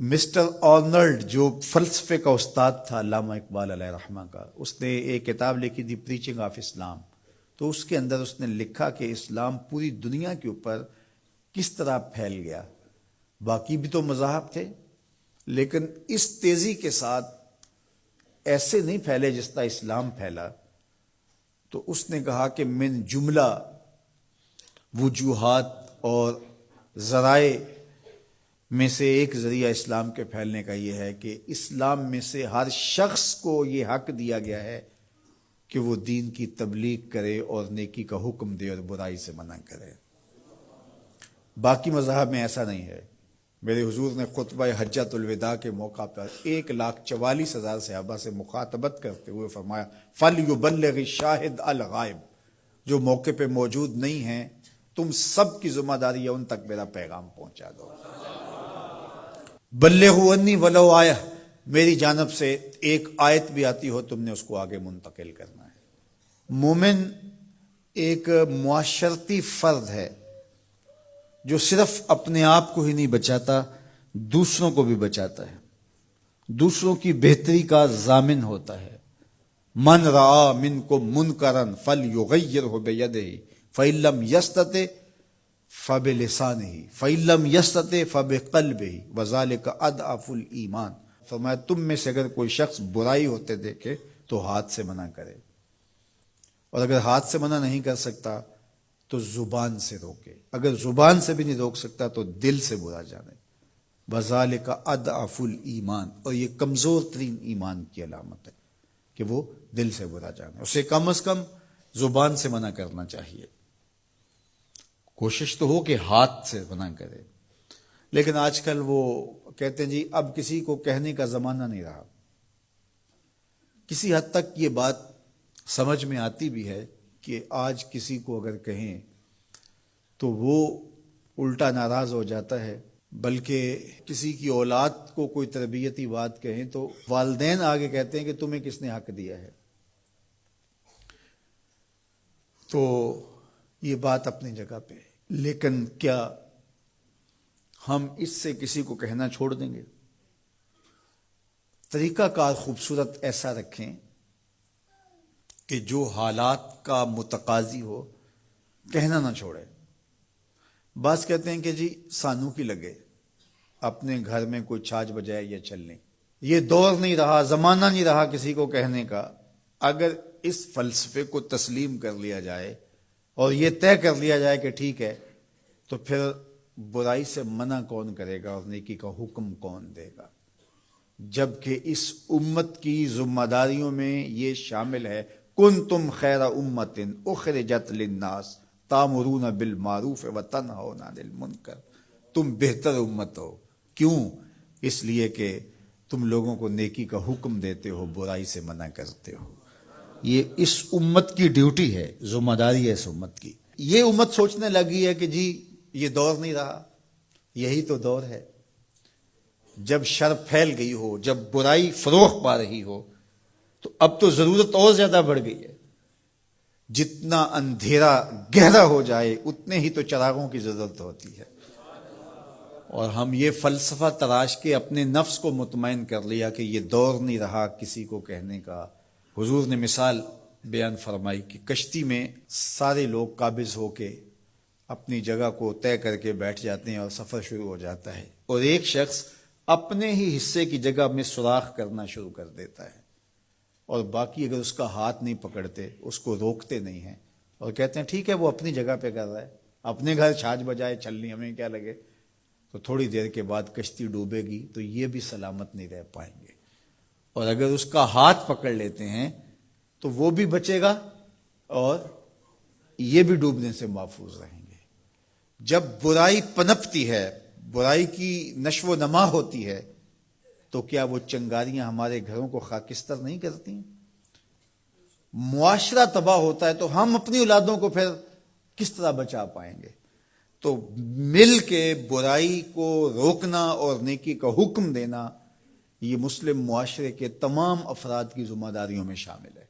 Mister Arnold جو فلسفے کا استاد تھا علامہ اقبال علیہ رحمہ کا، اس نے ایک کتاب لکھی تھی پریچنگ آف اسلام. تو اس کے اندر اس نے لکھا کہ اسلام پوری دنیا کے اوپر کس طرح پھیل گیا. باقی بھی تو مذاہب تھے لیکن اس تیزی کے ساتھ ایسے نہیں پھیلے جس طرح اسلام پھیلا. تو اس نے کہا کہ من جملہ وجوہات اور ذرائع میں سے ایک ذریعہ اسلام کے پھیلنے کا یہ ہے کہ اسلام میں سے ہر شخص کو یہ حق دیا گیا ہے کہ وہ دین کی تبلیغ کرے اور نیکی کا حکم دے اور برائی سے منع کرے. باقی مذاہب میں ایسا نہیں ہے. میرے حضور نے خطبہ حجۃ الوداع کے موقع پر 1,44,000 صحابہ سے مخاطبت کرتے ہوئے فرمایا فَلْيُبَلِّغِ الشَّاهِدُ الْغَائِبَ، جو موقع پہ موجود نہیں ہیں تم سب کی ذمہ داری ہے ان تک میرا پیغام پہنچا دو. بلغوا عنی ولو آیہ، میری جانب سے ایک آیت بھی آتی ہو تم نے اس کو آگے منتقل کرنا ہے. مومن ایک معاشرتی فرد ہے جو صرف اپنے آپ کو ہی نہیں بچاتا، دوسروں کو بھی بچاتا ہے، دوسروں کی بہتری کا ضامن ہوتا ہے. من رعا منکم منکرا فلیغیرہ بیدہ فإن لم یستطع فبلسانہ فإن لم یستطع فبقلبہ وذلک اضعف الایمان. فرمایا تم میں سے اگر کوئی شخص برائی ہوتے دیکھے تو ہاتھ سے منع کرے، اور اگر ہاتھ سے منع نہیں کر سکتا تو زبان سے روکے، اگر زبان سے بھی نہیں روک سکتا تو دل سے برا جانے. وذالک اضعف الایمان، اور یہ کمزور ترین ایمان کی علامت ہے کہ وہ دل سے برا جانے. اسے کم از کم زبان سے منع کرنا چاہیے. کوشش تو ہو کہ ہاتھ سے منع کرے، لیکن آج کل وہ کہتے ہیں جی اب کسی کو کہنے کا زمانہ نہیں رہا. کسی حد تک یہ بات سمجھ میں آتی بھی ہے کہ آج کسی کو اگر کہیں تو وہ الٹا ناراض ہو جاتا ہے، بلکہ کسی کی اولاد کو کوئی تربیتی بات کہیں تو والدین آگے کہتے ہیں کہ تمہیں کس نے حق دیا ہے. تو یہ بات اپنی جگہ پہ ہے، لیکن کیا ہم اس سے کسی کو کہنا چھوڑ دیں گے؟ طریقہ کار خوبصورت ایسا رکھیں کہ جو حالات کا متقاضی ہو کہنا نہ چھوڑے. بعض کہتے ہیں کہ جی سانو کی لگے اپنے گھر میں کوئی چھاج بجائے یا چلنے. یہ دور نہیں رہا، زمانہ نہیں رہا کسی کو کہنے کا. اگر اس فلسفے کو تسلیم کر لیا جائے اور یہ طے کر لیا جائے کہ ٹھیک ہے، تو پھر برائی سے منع کون کرے گا اور نیکی کا حکم کون دے گا؟ جبکہ اس امت کی ذمہ داریوں میں یہ شامل ہے کنتم خیر امت اخرجت للناس تامرون بالمعروف وتنہون عن المنکر. تم بہتر امت ہو. کیوں؟ اس لیے کہ تم لوگوں کو نیکی کا حکم دیتے ہو، برائی سے منع کرتے ہو. یہ اس امت کی ڈیوٹی ہے، ذمہ داری ہے اس امت کی. یہ امت سوچنے لگی ہے کہ جی یہ دور نہیں رہا، یہی تو دور ہے. جب شر پھیل گئی ہو، جب برائی فروغ پا رہی ہو، تو اب تو ضرورت اور زیادہ بڑھ گئی ہے. جتنا اندھیرا گہرا ہو جائے اتنے ہی تو چراغوں کی ضرورت ہوتی ہے. اور ہم یہ فلسفہ تراش کے اپنے نفس کو مطمئن کر لیا کہ یہ دور نہیں رہا کسی کو کہنے کا. حضور نے مثال بیان فرمائی کہ کشتی میں سارے لوگ قابض ہو کے اپنی جگہ کو طے کر کے بیٹھ جاتے ہیں اور سفر شروع ہو جاتا ہے، اور ایک شخص اپنے ہی حصے کی جگہ میں سوراخ کرنا شروع کر دیتا ہے، اور باقی اگر اس کا ہاتھ نہیں پکڑتے، اس کو روکتے نہیں ہیں اور کہتے ہیں ٹھیک ہے وہ اپنی جگہ پہ کر رہا ہے، اپنے گھر چھاج بجائے چلنی ہمیں کیا لگے. تو تھوڑی دیر کے بعد کشتی ڈوبے گی تو یہ بھی سلامت نہیں رہ پائیں گے. اور اگر اس کا ہاتھ پکڑ لیتے ہیں تو وہ بھی بچے گا اور یہ بھی ڈوبنے سے محفوظ رہیں گے. جب برائی پنپتی ہے، برائی کی نشو و نما ہوتی ہے، تو کیا وہ چنگاریاں ہمارے گھروں کو خاکستر نہیں کرتی ہیں؟ معاشرہ تباہ ہوتا ہے تو ہم اپنی اولادوں کو پھر کس طرح بچا پائیں گے؟ تو مل کے برائی کو روکنا اور نیکی کا حکم دینا یہ مسلم معاشرے کے تمام افراد کی ذمہ داریوں میں شامل ہے.